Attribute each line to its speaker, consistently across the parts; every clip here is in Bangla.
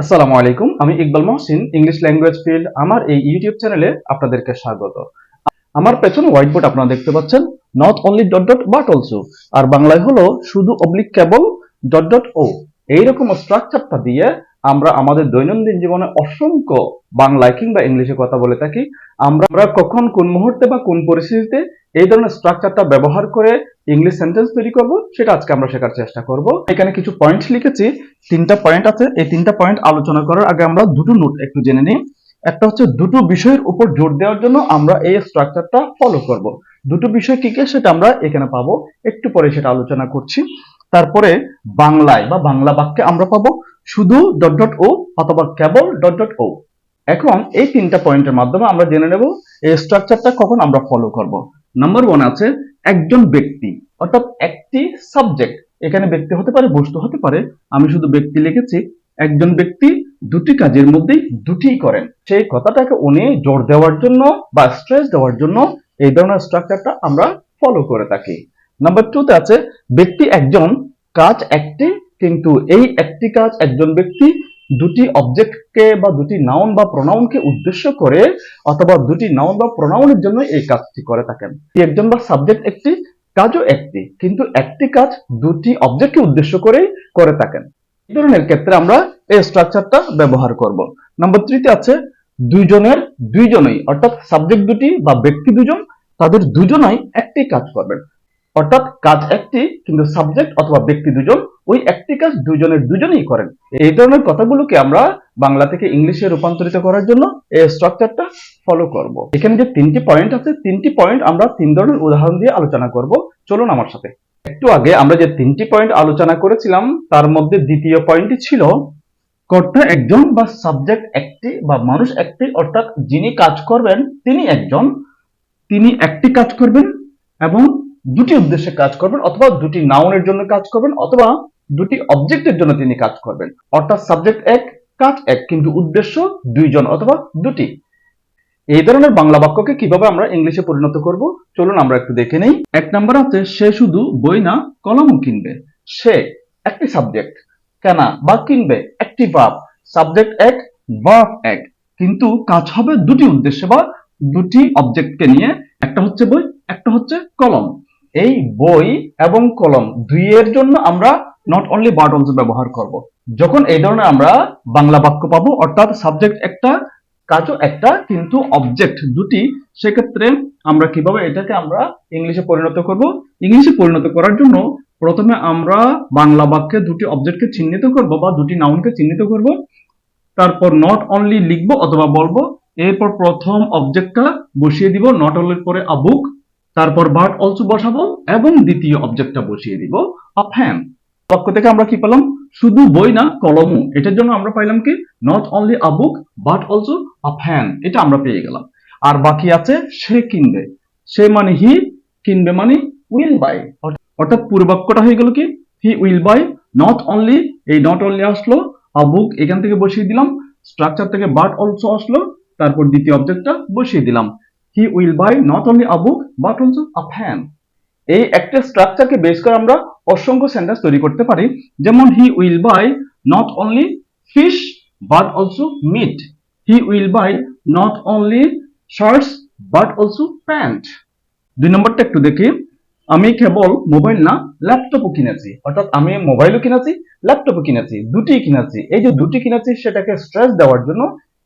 Speaker 1: আসসালামু আলাইকুম। আমি Iqbal Mohsin, English language field আমার এই ইউটিউব চ্যানেলে আপনাদেরকে স্বাগত। আমার পেছনে হোয়াইট বোর্ড আপনারা দেখতে পাচ্ছেন, not only dot dot but also, আর বাংলায় হলো শুধু অবলিক কেবল ডট ডট ও। এইরকম স্ট্রাকচারটা দিয়ে আমরা আমাদের দৈনন্দিন জীবনে অসংখ্য বাংলায় কিংবা ইংলিশে কথা বলে থাকি। আমরা কখন কোন মুহূর্তে বা কোন পরিস্থিতিতে এই ধরনের স্ট্রাকচারটা ব্যবহার করে ইংলিশ সেন্টেন্স তৈরি করব সেটা আজকে আমরা শেখার চেষ্টা করব। এখানে কিছু পয়েন্ট লিখেছি, তিনটা পয়েন্ট আছে। এই তিনটা পয়েন্ট আলোচনা করার আগে আমরা দুটো নোট একটু জেনে নিই। একটা হচ্ছে দুটো বিষয়ের উপর জোর দেওয়ার জন্য আমরা এই স্ট্রাকচারটা ফলো করব। দুটো বিষয় কি কি সেটা আমরা এখানে পাবো, একটু পরে সেটা আলোচনা করছি। তারপরে বাংলায় বা বাংলা বাক্যে আমরা পাবো শুধু ডট ডট ও অথবা কেবল ডট ডট ও। এখন এই তিনটা পয়েন্টের মাধ্যমে আমরা জেনে নেব এই স্ট্রাকচারটা কখন আমরা ফলো করব। নাম্বার ওয়ান আছে একজন ব্যক্তি, অর্থাৎ একটি সাবজেক্ট। এখানে ব্যক্তি হতে পারে, বস্তু হতে পারে। আমি শুধু ব্যক্তি লিখেছি। একজন ব্যক্তি দুটি কাজের মধ্যেই দুটিই করেন, সেই কথাটাকে উনি জোর দেওয়ার জন্য বা স্ট্রেস দেওয়ার জন্য এই ধরনের স্ট্রাকচারটা আমরা ফলো করে থাকি। নাম্বার টু তে আছে ব্যক্তি একজন, কাজ একটি, কিন্তু এই একটি কাজ একজন ব্যক্তি দুটি অবজেক্টকে বা দুটি নাউন বা প্রোনাউনকে উদ্দেশ্য করে অথবা দুটি নাউন বা প্রোনাউনের জন্য এই কাজটি করে থাকেন। একজন বা সাবজেক্ট একটি, কাজও একটি, কিন্তু একটি কাজ দুটি অবজেক্টকে উদ্দেশ্য করেই করে থাকেন। এই ধরনের ক্ষেত্রে আমরা এই স্ট্রাকচারটা ব্যবহার করব। নাম্বার থ্রিতে আছে দুইজনের, দুইজনই, অর্থাৎ সাবজেক্ট দুটি বা ব্যক্তি দুজন, তাদের দুজনাই একটি কাজ করবেন। অর্থাৎ কাজ একটি কিন্তু সাবজেক্ট অথবা ব্যক্তি দুজন, ওই একটি কাজ দুজনের দুজনেই করেন। এই ধরনের কথাগুলোকে আমরা বাংলা থেকে ইংলিশে রূপান্তরিত করার জন্য এই স্ট্রাকচারটা ফলো করব। এখানে যে তিনটি পয়েন্ট আছে, তিনটি পয়েন্ট আমরা তিন ধরনের উদাহরণ দিয়ে আলোচনা করব। চলুন আমার সাথে। একটু আগে আমরা যে তিনটি পয়েন্ট আলোচনা করেছিলাম তার মধ্যে দ্বিতীয় পয়েন্টটি ছিল কর্তা একজন বা সাবজেক্ট একটি বা মানুষ একটি, অর্থাৎ যিনি কাজ করবেন তিনি একজন, তিনি একটি কাজ করবেন এবং দুটি উদ্দেশ্যে কাজ করবেন, অথবা দুটি নাউনের জন্য কাজ করবেন, অথবা দুটি অবজেক্টের জন্য তিনি কাজ করবেন। অর্থাৎ সাবজেক্ট এক, কাজ এক, কিন্তু উদ্দেশ্য দুইজন অথবা দুটি। এই ধরনের বাংলা বাক্যকে কিভাবে আমরা ইংলিশে পরিণত করব চলুন আমরা একটু দেখে নেই। এক নাম্বার আছে সে শুধু বই না কলমও কিনবে। সে একটি সাবজেক্ট, কেনা বা কিনবে একটি ভার্ব, সাবজেক্ট এক, ভার্ব এক, কিন্তু কাজ হবে দুটি উদ্দেশ্যে বা দুটি অবজেক্টকে নিয়ে। একটা হচ্ছে বই, একটা হচ্ছে কলম। এই বই এবং কলম দুইয়ের জন্য আমরা নট অনলি বাট অলসো ব্যবহার করব। যখন এই ধরনের আমরা বাংলা বাক্য পাবো, অর্থাৎ সাবজেক্ট একটা, কাজও একটা, কিন্তু অবজেক্ট দুটি, সেক্ষেত্রে আমরা কিভাবে এটাকে আমরা ইংলিশে পরিণত করব। ইংলিশে পরিণত করার জন্য প্রথমে আমরা বাংলা বাক্যে দুটি অবজেক্টকে চিহ্নিত করব বা দুটি নাউনকে চিহ্নিত করব। তারপর নট অনলি লিখবো অথবা বলবো। এরপর প্রথম অবজেক্টটা বসিয়ে দিব, নট অনলির পরে আ বুক। তারপর বাট অলসো বসাবো এবং দ্বিতীয় অবজেক্টটা বসিয়ে দিব আ ফ্যান। বাক্য থেকে আমরা কি পেলাম? শুধু বই না কলমও। এটার জন্য আমরা পাইলাম কি? Not only a book but also a fan. এটা আমরা পেয়ে গেলাম। আর বাকি আছে সে কিনবে। সে মানে হি, কিনবে মানে উইল বাই। অর্থাৎ পুরো বাক্যটা হয়ে গেল কি? হি উইল বাই নট অনলি, এই নট অনলি আসলো, আ বুক এখান থেকে বসিয়ে দিলাম, স্ট্রাকচার থেকে বাট অলসো আসলো, তারপর দ্বিতীয় অবজেক্টটা বসিয়ে দিলাম। হি will buy not only a book but also a fan. এই একটা স্ট্রাকচারকে বেস করে আমরা অসংখ্য সেন্টেন্স তৈরি করতে পারি। যেমন he will buy not only fish but also meat. He will buy not only shirts but also pants. দুই নম্বরটা একটু দেখি। আমি কেবল মোবাইল না ল্যাপটপও কিনেছি। অর্থাৎ আমি মোবাইলও কিনেছি, ল্যাপটপও কিনেছি, দুটি কিনেছি। এই যে দুটি কিনেছি সেটাকে স্ট্রেস দেওয়ার জন্য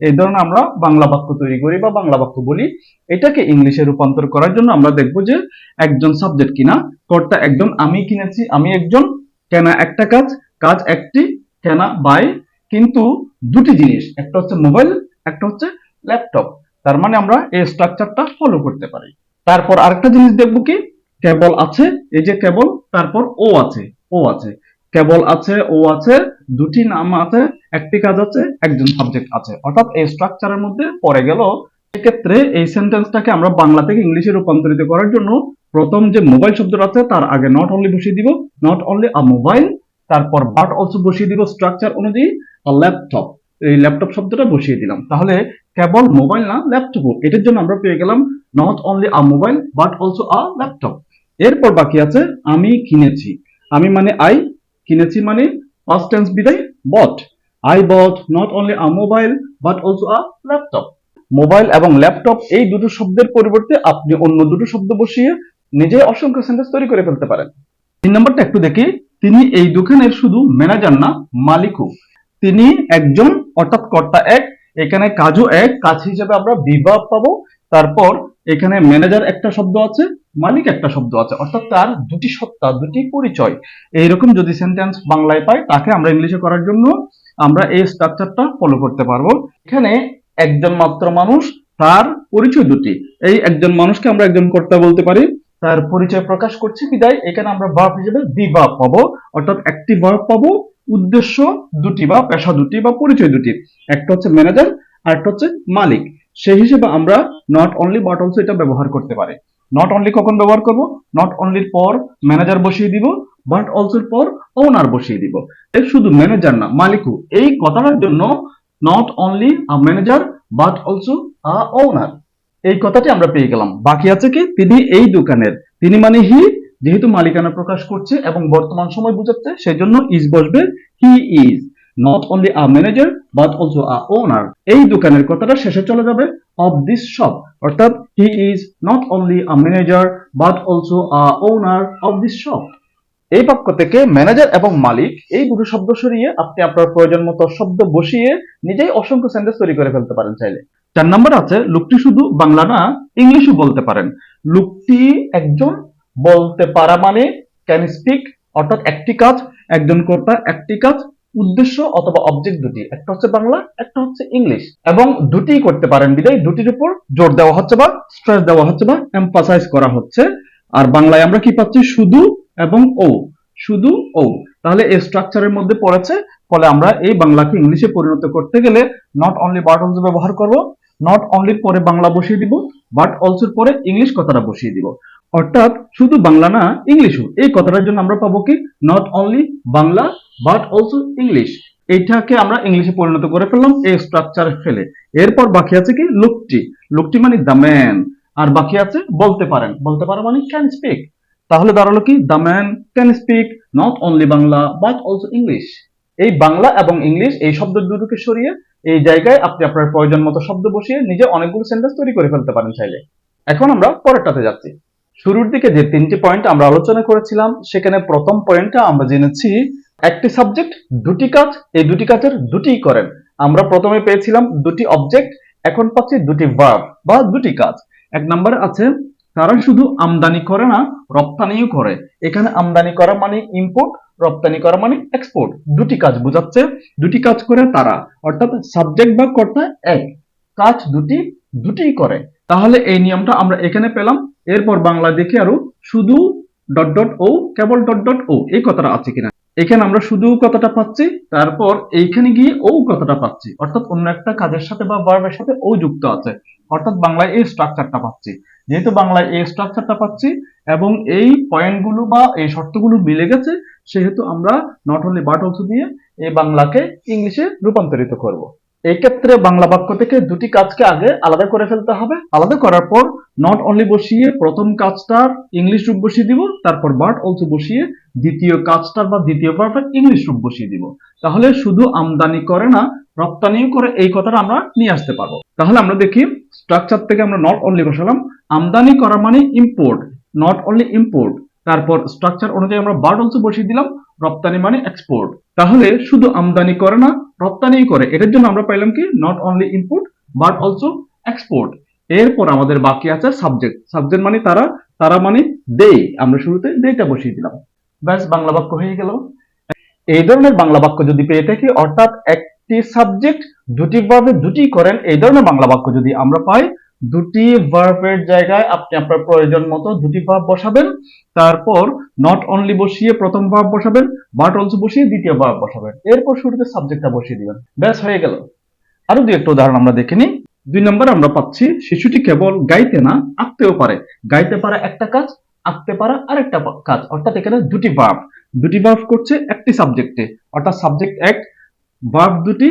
Speaker 1: এই ধরনের আমরা বাংলা বাক্য তৈরি করি বা বাংলা বাক্য বলি। এটাকে ইংলিশে রূপান্তর করার জন্য আমরা দেখবো যে একজন সাবজেক্ট কিনা, কর্তা একজন, আমি কিনেছি, আমি একজন, কেনা একটা কাজ, কাজ একটি, কেনা বাই, কিন্তু দুটি জিনিস, একটা হচ্ছে মোবাইল, একটা হচ্ছে ল্যাপটপ। তার মানে আমরা এই স্ট্রাকচারটা ফলো করতে পারি। তারপর আরেকটা জিনিস দেখবো কি? কেবল আছে, এই যে কেবল, তারপর ও আছে, ও আছে, কেবল আছে, ও আছে, দুটি নাম আছে, একটি কাজ আছে, একজন সাবজেক্ট আছে। অর্থাৎ এই স্ট্রাকচারের মধ্যে পড়ে গেল। সেক্ষেত্রে এই সেন্টেন্সটাকে আমরা বাংলা থেকে ইংলিশে রূপান্তরিত করার জন্য প্রথম যে মোবাইল শব্দটা আছে তার আগে নট অনলি বসিয়ে দিব, নট অনলি আ মোবাইল, তারপর বাট অলসো বসিয়ে দিব স্ট্রাকচার অনুযায়ী, আ ল্যাপটপ, এই ল্যাপটপ শব্দটা বসিয়ে দিলাম। তাহলে কেবল মোবাইল না ল্যাপটপ, এটার জন্য আমরা পেয়ে গেলাম not only a mobile but also a laptop. এরপর বাকি আছে আমি কিনেছি। আমি মানে আই, কিনেছি মানে পাস্ট টেন্স বিদায় বট। I bought not only a mobile but also a laptop. Mobile এবং ল্যাপটপ এই দুটো শব্দের পরিবর্তে আপনি অন্য দুটো শব্দ বসিয়ে নিজে অসংখ্য সেন্টেন্স তৈরি করে ফেলতে পারেন। 3 নম্বরটা একটু দেখি। তিনি এই দোকানের শুধু ম্যানেজার না, মালিকও। তিনি একজন অর্থাৎ কর্তা এক, এখানে কাজও এক, কাজ হিসেবে আমরা বিভাগ পাবো। তারপর এখানে ম্যানেজার একটা শব্দ আছে, মালিক একটা শব্দ আছে, অর্থাৎ তার দুটি সত্তা, দুটি পরিচয়। এইরকম যদি সেন্টেন্স বাংলায় পাই, তাকে আমরা ইংলিশে করার জন্য আমরা এই স্ট্রাকচারটা ফলো করতে পারবো। এখানে একজন মাত্র মানুষ, তার পরিচয় দুটি। এই একজন মানুষকে আমরা একজন কর্তা বলতে পারি, তার পরিচয় প্রকাশ করছি বিদায় এখানে আমরা ভার্ব হিসেবে দি ভার্ব পাবো, অর্থাৎ একটি ভার্ব পাবো, উদ্দেশ্য দুটি বা পেশা দুটি বা পরিচয় দুটি। একটা হচ্ছে ম্যানেজার আর একটা হচ্ছে মালিক। সেই হিসেবে আমরা নট অনলি বাট অলসো এটা ব্যবহার করতে পারি। নট অনলি কখন ব্যবহার করব? নট অনলির পর ম্যানেজার বসিয়ে দিব, বাট অলসোর পর ওনার বসিয়ে দিব। এর শুধু ম্যানেজার না, মালিকও। এই কথাটার জন্য not only a manager but also a owner, এই কথাটি আমরা পেয়ে গেলাম। বাকি আছে কি? তিনি এই দোকানের। তিনি মানে হি, যেহেতু মালিকানা প্রকাশ করছে এবং বর্তমান সময় বোঝাচ্ছে, সেজন্য ইজ বসবে, he is not only a manager but also a owner. এই দোকানের কথাটা শেষে চলে যাবে অফ দিস শপ, অর্থাৎ হি is not only a manager but also a owner of this shop. এই বাক্য থেকে ম্যানেজার এবং মালিক এই দুটো শব্দ সরিয়ে আপনি আপনার প্রয়োজন মতো শব্দ বসিয়ে নিজেই অসংখ্য সেন্টেন্স তৈরি করে ফেলতে পারেন চাইলে। 4 নম্বর আছে, লোকটি শুধু বাংলা না, ইংলিশও বলতে পারেন। লোকটি একজন, বলতে পারা মানে ক্যান স্পিক, অর্থাৎ একটি কাজ, একজন কর্তা একটি কাজ, উদ্দেশ্য অথবা অবজেক্ট দুটি, একটা হচ্ছে বাংলা, একটা হচ্ছে ইংলিশ, এবং দুটিই করতে পারেন বিদায় দুটির উপর জোর দেওয়া হচ্ছে বা স্ট্রেস দেওয়া হচ্ছে বা এমফাসাইজ করা হচ্ছে। আর বাংলায় আমরা কি পাচ্ছি? শুধু এবং ও, শুধু ও। তাহলে এই স্ট্রাকচারের মধ্যে পড়েছে, ফলে আমরা এই বাংলাকে ইংলিশে পরিণত করতে গেলে নট অনলি বাট অলসো ব্যবহার করব। নট অনলির পরে বাংলা বসিয়ে দিব, বাট অলসোর পরে ইংলিশ কথাটা বসিয়ে দিব, অর্থাৎ শুধু বাংলা না, ইংলিশও। এই কথাটার জন্য আমরা পাবো কি? Not only Bangla but also English. এইটাকে আমরা ইংলিশে পরিণত করে ফেললাম এই স্ট্রাকচারে ফেলে। এরপর বাকি আছে কি? লোকটি। লোকটি মানে দ্য ম্যান। আর বাকি আছে বলতে পারেন। বলতে পারে মানে ক্যান স্পিক। তাহলে দাঁড়ালো কি? The man can speak not only Bangla but also English. এই বাংলা এবং ইংলিশ এই শব্দ দুটোকে সরিয়ে এই জায়গায় আপনি আপনার প্রয়োজন মতো শব্দ বসিয়ে নিজে অনেকগুলো সেন্টেন্স তৈরি করে ফেলতে পারেন চাইলে। এখন আমরা পরেরটাতে যাচ্ছি। শুরুর দিকে যে 3টি পয়েন্ট আমরা আলোচনা করেছিলাম, সেখানে প্রথম পয়েন্টটা আমরা জেনেছি একটি সাবজেক্ট দুটি কাজ, এই দুটি কাজের দুটিই করেন। আমরা প্রথমে পেয়েছিলাম দুটি অবজেক্ট, এখন পাচ্ছি দুটি ভার্ব বা দুটি কাজ। 1 নম্বরে আছে, তারা শুধু আমদানি করে না, রপ্তানিও করে। এখানে আমদানি করা মানে ইম্পোর্ট, রপ্তানি করা মানে এক্সপোর্ট। দুটি কাজ বোঝাচ্ছে, দুটি কাজ করে তারা, অর্থাৎ সাবজেক্ট বা কর্তা এক, কাজ দুটি, দুটিই করে। তাহলে এই নিয়মটা আমরা এখানে পেলাম। এরপর বাংলা দেখি আরো, শুধু ডট ডট ও, কেবল ডট ডট ও, এই কথাটা আছে কিনা। এখানে আমরা শুধু কথাটা পাচ্ছি, তারপর এইখানে গিয়ে ও কথাটা পাচ্ছি, অর্থাৎ অন্য একটা কাজের সাথে বা ভার্বের সাথে ও যুক্ত আছে, অর্থাৎ বাংলায় এই স্ট্রাকচারটা পাচ্ছি। যেহেতু বাংলায় এই স্ট্রাকচারটা পাচ্ছি এবং এই পয়েন্টগুলো বা এই শর্তগুলো মিলে গেছে, সেহেতু আমরা নট অনলি বাট অলসো দিয়ে এই বাংলাকে ইংলিশে রূপান্তরিত করব। এই ক্ষেত্রে বাংলা বাক্য থেকে দুটি কাজকে আগে আলাদা করে ফেলতে হবে। আলাদা করার পর নট অনলি বসিয়ে প্রথম কাজটার ইংলিশ রূপ বসিয়ে দিব, তারপর বাট অলসো বসিয়ে দ্বিতীয় কাজটার বা দ্বিতীয় ভার্বের ইংলিশ রূপ বসিয়ে দিব। তাহলে শুধু আমদানি করে না, রপ্তানিও করে, এই কথাটা আমরা নিয়ে আসতে পারবো। তাহলে আমরা দেখি, স্ট্রাকচার থেকে আমরা নট অনলি বসালাম, আমদানি করা মানে ইম্পোর্ট, নট অনলি ইম্পোর্ট। তারপর স্ট্রাকচার অনুযায়ী আমরা বাট অলসো বসিয়ে দিলাম, রপ্তানি মানে এক্সপোর্ট। তাহলে শুধু আমদানি করে না, রপ্তানি করে, এটার জন্য আমরা পাইলাম কি? Not only import but also export. এরপর আমাদের বাকি আছে সাবজেক্ট। সাবজেক্ট মানে তারা, তারা মানে দে, আমরা শুরুতে দেটা বসিয়ে দিলাম, ব্যাস বাংলা বাক্য হয়ে গেল। এই ধরনের বাংলা বাক্য যদি পেয়ে থাকি, অর্থাৎ একটি সাবজেক্ট দুটি ভার্বে দুটি করেন, এই ধরনের বাংলা বাক্য যদি আমরা পাই, দুটি ভার্বের জায়গায় আপনি আপনার প্রয়োজন মতো দুটি ভার্ব বসাবেন, তারপর নট অনলি বসিয়ে প্রথম ভার্ব বসাবেন, বাট অলসো বসিয়ে দ্বিতীয় ভার্ব বসাবেন, এরপর শুরুতে সাবজেক্টটা বসিয়ে দিবেন, ব্যাস হয়ে গেল। আরো দুই একটা উদাহরণ আমরা দেখে নিই। 2 নম্বরে আমরা পাচ্ছি, শিশুটি কেবল গাইতে না, আঁকতেও পারে। গাইতে পারা একটা কাজ, আঁকতে পারা আরেকটা কাজ, অর্থাৎ এখানে দুটি ভার্ব, দুটি ভার্ব করছে একটি সাবজেক্টে, অর্থাৎ সাবজেক্ট এক, ভার্ব দুটি,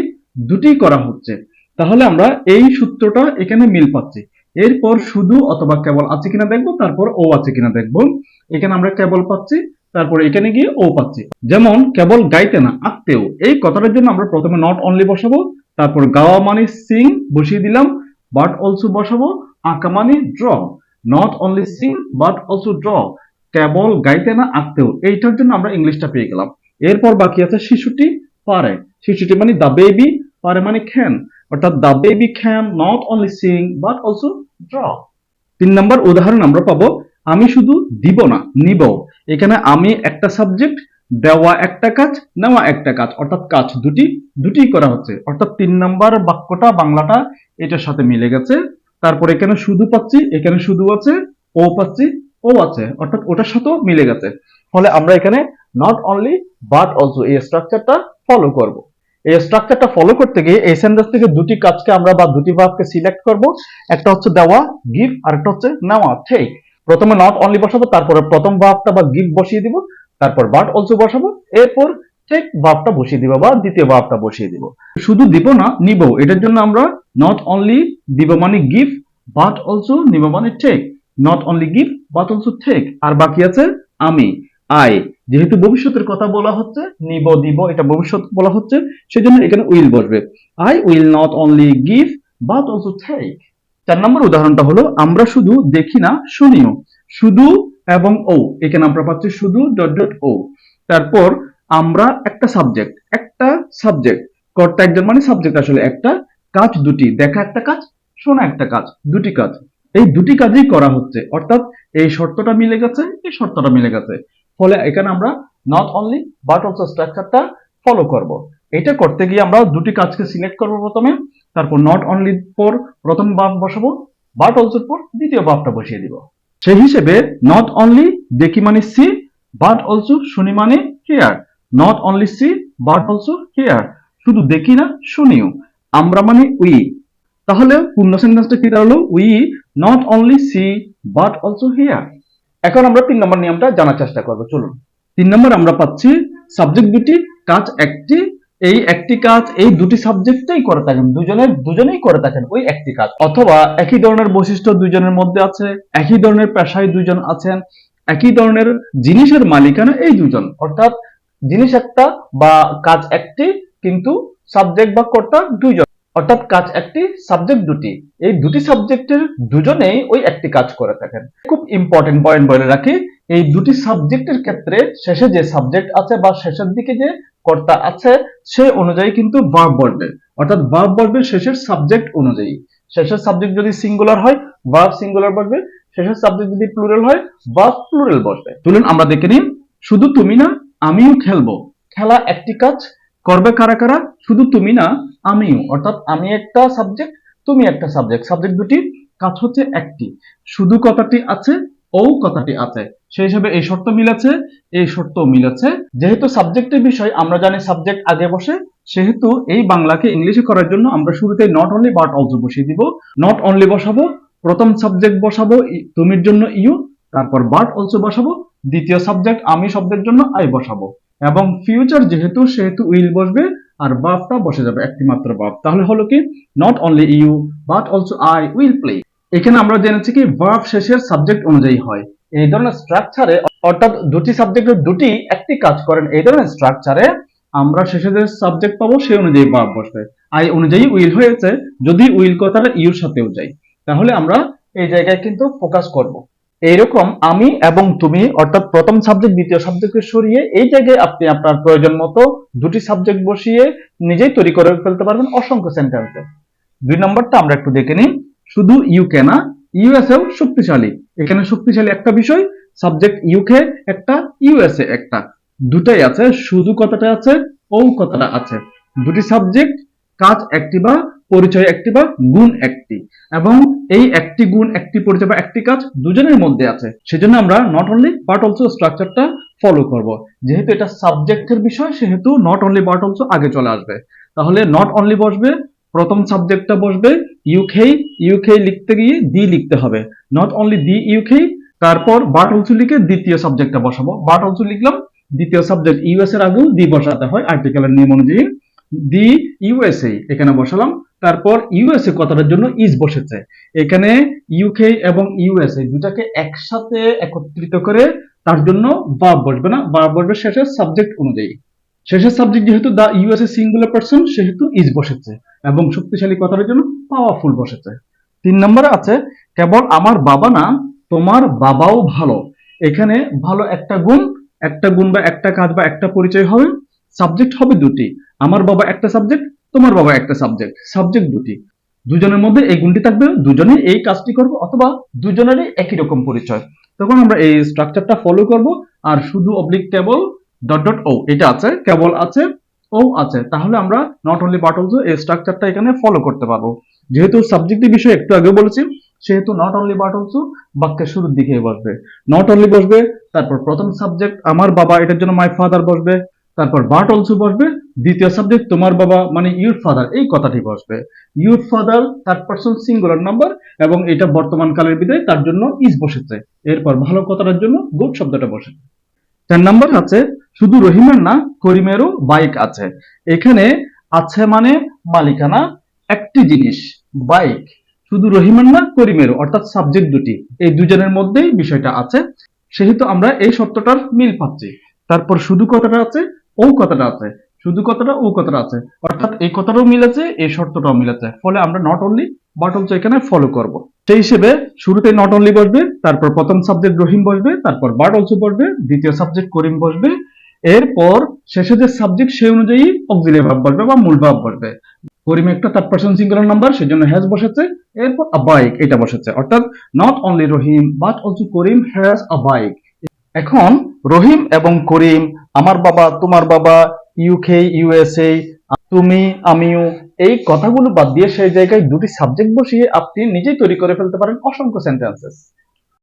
Speaker 1: দুটিই করা হচ্ছে। তাহলে আমরা এই সূত্রটা এখানে মিল পাচ্ছি। এরপর শুধু অথবা কেবল আছে কিনা দেখবো, তারপর ও আছে কিনা দেখবো। এখানে আমরা কেবল পাচ্ছি, তারপরে এখানে গিয়ে ও পাচ্ছি। যেমন কেবল গাইতে না, আঁকতেও, এই কথাটার জন্য আমরা প্রথমে নট অনলি বসাবো, তারপর গাওয়া মানে সিং বসিয়ে দিলাম, বাট অলসো বসাবো, আঁকা মানে draw. Not only sing but also draw, কেবল গাইতে না আঁকতেও, এইটার জন্য আমরা ইংলিশটা পেয়ে গেলাম। এরপর বাকি আছে শিশুটি পারে। শিশুটি মানে দ্য বেবি, পারে মানে ক্যান, অর্থাৎ the baby can not only sing but also draw. 3 নম্বর উদাহরণ আমরা পাবো, আমি শুধু দিব না, নিব। এখানে আমি একটা সাবজেক্ট, দেওয়া একটা কাজ, নেওয়া একটা কাজ, অর্থাৎ কাজ দুটি করা হচ্ছে, অর্থাৎ 3 নম্বর বাক্যটা বাংলাটা এটার সাথে মিলে গেছে। তারপর এখানে শুধু পাচ্ছি, এখানে শুধু আছে, ও পাচ্ছি, ও আছে, অর্থাৎ ওটার সাথেও মিলে গেছে। ফলে আমরা এখানে নট অনলি বাট অলসো এই স্ট্রাকচারটা ফলো করব। এই স্ট্রাকচারটা ফলো করতে গিয়ে এই সেন্টেন্স থেকে দুটি কাজকে আমরা বা দুটি ভার্বকে সিলেক্ট করব। একটা হচ্ছে দেওয়া, গিভ, আর একটা হচ্ছে নেওয়া, টেক। প্রথমে নট অনলি বসাবো, তারপরে প্রথম ভার্বটা বা গিভ বসিয়ে দিব, তারপর বাট অলসো বসাবো, এরপর টেক ভার্বটা বসিয়ে দিব বা দ্বিতীয় ভার্বটা বসিয়ে দিব। শুধু দিব না, নিব, এটার জন্য আমরা নট অনলি দিব মানে গিভ, বাট অলসো নিব মানে take. Not only give but also take. আর বাকি আছে আমি, আই। যেহেতু ভবিষ্যতের কথা বলা হচ্ছে, নিব দিব এটা ভবিষ্যৎ বলা হচ্ছে, সেজন্য এখানে উইল বসবে। I will not only give but also take. 4 নম্বর উদাহরণটা হলো, আমরা শুধু দেখি না, শুনিও। শুধু এবং ও, এখানে আমরা পাচ্ছি শুধু ডট ডট ও। তারপর আমরা একটা সাবজেক্ট, কর্তা একজন মানে সাবজেক্ট আসলে একটা, কাজ দুটি, দেখা একটা কাজ, শোনা একটা কাজ, দুটি কাজ। এই দুটি কাজই করা হচ্ছে, অর্থাৎ এই শর্তটা মিলে গেছে, এই শর্তটা মিলে গেছে। ফলে এখানে আমরা নট অনলি বাট অলসো স্ট্রাকচারটা ফলো করব। এটা করতে গিয়ে আমরা দুটি কাজকে সিলেক্ট করব প্রথমে, তারপর নট অনলি পর প্রথম ভার্ব বসাবো, বাট অলসো পর দ্বিতীয় ভার্বটা বসিয়ে দিব। সেই হিসেবে নট অনলি দেখি মানে সি, বাট অলসো শুনি মানে hear. Not only see but also hear, শুধু দেখি না, শুনিও। আমরা মানে উই। তাহলে পূর্ণ সেন্টেন্সটা কি দাঁড়ালো, we not only see but also hear. এখন আমরা 3 নম্বর নিয়মটা জানার চেষ্টা করব, চলুন। 3 নম্বর আমরা পাচ্ছি সাবজেক্ট দুটি, কাজ একটি। এই একটি কাজ এই দুটি সাবজেক্টেই করে থাকেন, দুজনেই করে থাকেন ওই একটি কাজ, অথবা একই ধরনের বৈশিষ্ট্য দুইজনের মধ্যে আছে, একই ধরনের পেশায় দুইজন আছেন, একই ধরনের জিনিসের মালিকানা এই দুজন, অর্থাৎ জিনিস একটা বা কাজ একটি, কিন্তু সাবজেক্ট বা কর্তা দুইজন, অর্থাৎ কাজ একটি, সাবজেক্ট দুটি। এই দুটি সাবজেক্টের দুজনেই ওই একটি কাজ করে থাকেন। খুব ইম্পর্টেন্ট পয়েন্ট বলে রাখি, এই দুটি সাবজেক্টের ক্ষেত্রে শেষে যে সাবজেক্ট আছে বা শেষের দিকে যে কর্তা আছে সে অনুযায়ী কিন্তু ভার্ব বসবে, অর্থাৎ ভার্ব বসবে শেষের সাবজেক্ট অনুযায়ী। শেষের সাবজেক্ট যদি সিঙ্গুলার হয় ভার্ব সিঙ্গুলার বসবে, শেষের সাবজেক্ট যদি প্লুরাল হয় ভার্ব প্লুরাল বসবে। চলুন আমরা দেখে নিই। শুধু তুমি না, আমিও খেলবো। খেলা একটি কাজ, করবে কারা কারা, শুধু তুমি না আমিও, অর্থাৎ আমি একটা সাবজেক্ট, তুমি একটা সাবজেক্ট, সাবজেক্ট দুটি, কাজ হচ্ছে একটি। শুধু কথাটি আছে, ও কথাটি আছে, সেই হিসাবে এই শর্ত মিলেছে, এই শর্ত মিলেছে। যেহেতু সাবজেক্টের বিষয় আমরা জানি সাবজেক্ট আগে বসে, সেহেতু এই বাংলাকে ইংলিশে করার জন্য আমরা শুরুতে নট অনলি বাট অলসো বসিয়ে দিব। নট অনলি বসাবো, প্রথম সাবজেক্ট বসাবো তুমির জন্য ইউ, তারপর বাট অলসো বসাবো, দ্বিতীয় সাবজেক্ট আমি শব্দের জন্য আই বসাবো, এবং ফিউচার যেহেতু সেহেতু উইল বসবে, আর ভার্বটা বসে যাবে একটি মাত্র ভার্ব। তাহলে হলো কি, not only you but also I will play. এখানে আমরা জেনেছি কি ভার্ব শেষের সাবজেক্ট অনুযায়ী হয়। এই ধরনের স্ট্রাকচারে, অর্থাৎ দুটি সাবজেক্টের দুটি একটি কাজ করেন, এই ধরনের স্ট্রাকচারে আমরা শেষে যে সাবজেক্ট পাবো সেই অনুযায়ী ভার্ব বসবে। আই অনুযায়ী উইল হয়েছে, যদি উইল কথাটা ইউর সাথেও যায় তাহলে আমরা এই জায়গায় কিন্তু ফোকাস করব। এইরকম আমি এবং তুমি, অর্থাৎ প্রথম সাবজেক্ট দ্বিতীয় সাবজেক্টকে সরিয়ে এই জায়গায় আপনি আপনার প্রয়োজন মতো দুটি সাবজেক্ট বসিয়ে নিজেই তৈরি করে ফেলতে পারবেন অসংখ্য সেন্টেন্সে। 2 নম্বরটা আমরা একটু দেখে নিই। শুধু ইউকে না, ইউএসএও শক্তিশালী। এখানে শক্তিশালী একটা বিষয়, সাবজেক্ট ইউকে একটা, ইউএসএ একটা, দুটাই আছে, শুধু কথাটা আছে, ও কথাটা আছে। দুটি সাবজেক্ট, কাজ একটি বা পরিচয় একটি বা গুণ একটি, এবং এই একটি গুণ একটি পরিচয় বা একটি কাজ দুজনের মধ্যে আছে, সেজন্য আমরা নট অনলি বাট অলসো স্ট্রাকচারটা ফলো করব। যেহেতু এটা সাবজেক্টের বিষয় সেহেতু নট অনলি বাট অলসো আগে চলে আসবে। তাহলে নট অনলি বসবে, প্রথম সাবজেক্টটা বসবে ইউকে, ইউকে লিখতে গিয়ে দি লিখতে হবে, নট অনলি দি ইউকে, তারপর বাট অলসো লিখে দ্বিতীয় সাবজেক্টটা বসাবো, বাট অলসো লিখলাম, দ্বিতীয় সাবজেক্ট ইউএস এর আগেও দি বসাতে হয় আর্টিকেলের নিয়ম অনুযায়ী। দি ইউএসএ এখানে বসালাম, তারপর ইউএসএ কথাটার জন্য ইজ বসেছে। এখানে ইউকে এবং ইউএসএ দুটাকে একসাথে একত্রিত করে তার জন্য ভার্ব বসবে না, ভার্ব বসবে শেষের সাবজেক্ট অনুযায়ী। শেষের সাবজেক্ট যেহেতু দা ইউএসএ সিঙ্গুলার পারসন সেহেতু ইজ বসেছে এবং শক্তিশালী কথাটার জন্য পাওয়ারফুল বসেছে। 3 নম্বরে আছে কেবল আমার বাবা না তোমার বাবাও ভালো। এখানে ভালো একটা গুণ বা একটা কাজ বা একটা পরিচয় হবে, সাবজেক্ট হবে দুটি। আমার বাবা একটা সাবজেক্ট, তোমার বাবা একটা সাবজেক্ট, সাবজেক্ট দুটি। দুজনের মধ্যে এই গুণটি থাকবে, দুজনেই এই কাজটি করবে অথবা দুজনেরই একই রকম পরিচয়। তখন আমরা এই স্ট্রাকচারটা ফলো করব আর শুধু অবলিক কেবল ডট ডট ও এটা আছে, কেবল আছে, ও আছে, তাহলে আমরা নট অনলি বাট অলসো এই স্ট্রাকচারটা এখানে ফলো করতে পারবো। যেহেতু সাবজেক্টের বিষয়ে একটু আগে বলেছি সেহেতু নট অনলি বাট অলসো বাক্যের শুরুর দিকে বসবে। নট অনলি বসবে, তারপর প্রথম সাবজেক্ট আমার বাবা এটার জন্য মাই ফাদার বসবে, তারপর বাট অলসো বসবে, দ্বিতীয় সাবজেক্ট তোমার বাবা মানে ইউর ফাদার এই কথাটি বসবে। Your father third person singular number এবং এটা বর্তমান কালের বিদায় তার জন্য ইজ বসেছে। এরপর ভালো কথাটার জন্য গুড শব্দটা বসেছে। 4 নাম্বার আছে শুধু রহিমের না করিমেরও বাইক আছে। এখানে আছে মানে মালিকানা, একটি জিনিস বাইক, শুধু রহিমের না করিমেরও অর্থাৎ সাবজেক্ট দুটি, এই দুজনের মধ্যেই বিষয়টা আছে সেহেতু আমরা এই শর্তটার মিল পাচ্ছি। তারপর শুধু কথাটা আছে, ও কথাটা আছে, শুধু কথাটা ও কথাটা আছে, অর্থাৎ এই কথাটাও মিলেছে এই শর্তটাও মিলেছে, ফলে আমরা নট অনলি বাট অলসো এখানে ফলো করব। সেই হিসেবে শুরুতে নট অনলি বসবে, তারপর প্রথম সাবজেক্ট রহিম বসবে, তারপর বাট অলসো বসবে, দ্বিতীয় সাবজেক্ট করিম বসবে, এরপর শেষে যে সাবজেক্ট সেই অনুযায়ী অক্সিলিয়ারি ভার্ব বসবে বা মূল ভার্ব বসবে। করিম একটা থার্ড পারসন সিঙ্গুলার নাম্বার সেজন্য হ্যাজ বসেছে, এরপর আ বাইক এটা বসেছে, অর্থাৎ not only Rahim but also Karim has a bike. এখন রহিম এবং করিম, আমার বাবা তোমার বাবা, ইউকে ইউএসএ, তুমি আমিও এই কথাগুলো বাদ দিয়ে সেই জায়গায় দুটি সাবজেক্ট বসিয়ে আপনি নিজেই তৈরি করে ফেলতে পারেন অসংখ্য সেন্টেন্সেস।